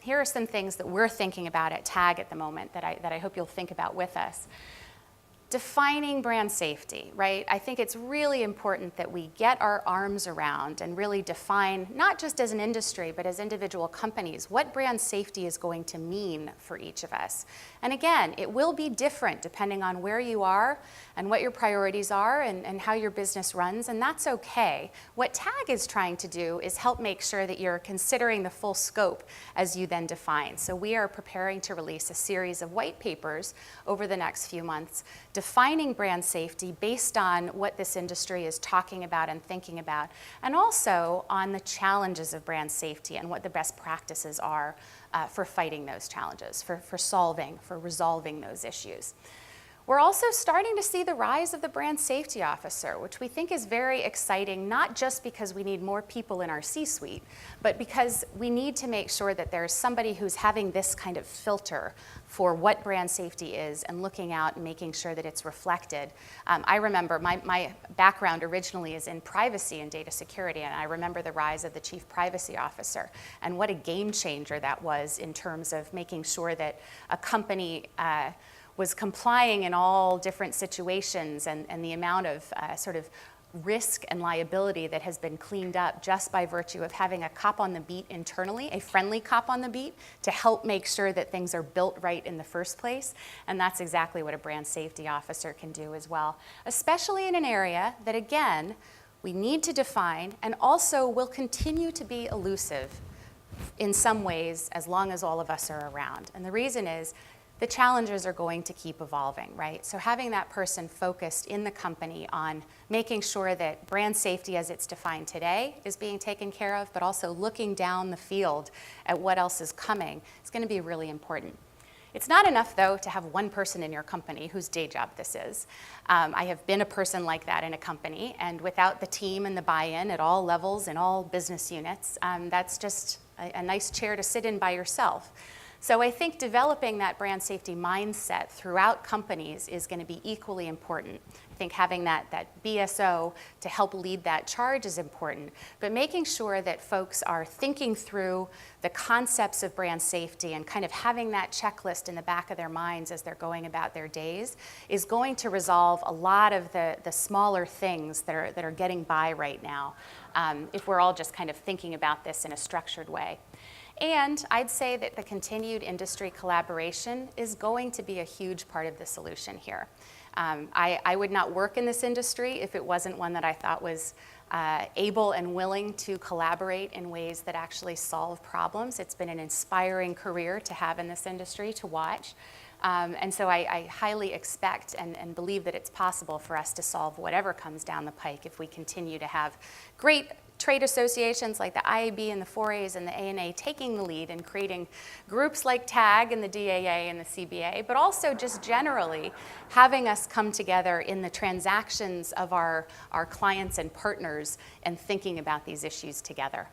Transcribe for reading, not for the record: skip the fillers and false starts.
here are some things that we're thinking about at TAG at the moment that I hope you'll think about with us. Defining brand safety, right? I think it's really important that we get our arms around and really define, not just as an industry, but as individual companies, what brand safety is going to mean for each of us. And again, it will be different depending on where you are and what your priorities are and how your business runs, and that's okay. What TAG is trying to do is help make sure that you're considering the full scope as you then define. So we are preparing to release a series of white papers over the next few months defining brand safety based on what this industry is talking about and thinking about, and also on the challenges of brand safety and what the best practices are for fighting those challenges, for resolving those issues. We're also starting to see the rise of the brand safety officer, which we think is very exciting, not just because we need more people in our C-suite, but because we need to make sure that there's somebody who's having this kind of filter for what brand safety is and looking out and making sure that it's reflected. I remember my background originally is in privacy and data security, and I remember the rise of the chief privacy officer and what a game changer that was in terms of making sure that a company was complying in all different situations, and the amount of sort of risk and liability that has been cleaned up just by virtue of having a cop on the beat internally, a friendly cop on the beat, to help make sure that things are built right in the first place. And that's exactly what a brand safety officer can do as well, especially in an area that, again, we need to define and also will continue to be elusive in some ways as long as all of us are around. And the reason is, the challenges are going to keep evolving, right? So having that person focused in the company on making sure that brand safety as it's defined today is being taken care of, but also looking down the field at what else is coming is going to be really important. It's not enough, though, to have one person in your company whose day job this is. I have been a person like that in a company, and without the team and the buy-in at all levels in all business units, that's just a nice chair to sit in by yourself. So I think developing that brand safety mindset throughout companies is going to be equally important. I think having that BSO to help lead that charge is important, but making sure that folks are thinking through the concepts of brand safety and kind of having that checklist in the back of their minds as they're going about their days is going to resolve a lot of the smaller things that are getting by right now, if we're all just kind of thinking about this in a structured way. And I'd say that the continued industry collaboration is going to be a huge part of the solution here. I would not work in this industry if it wasn't one that I thought was able and willing to collaborate in ways that actually solve problems. It's been an inspiring career to have in this industry, to watch. And so I highly expect and believe that it's possible for us to solve whatever comes down the pike if we continue to have great trade associations like the IAB and the 4As and the ANA taking the lead and creating groups like TAG and the DAA and the CBA, but also just generally having us come together in the transactions of our clients and partners and thinking about these issues together.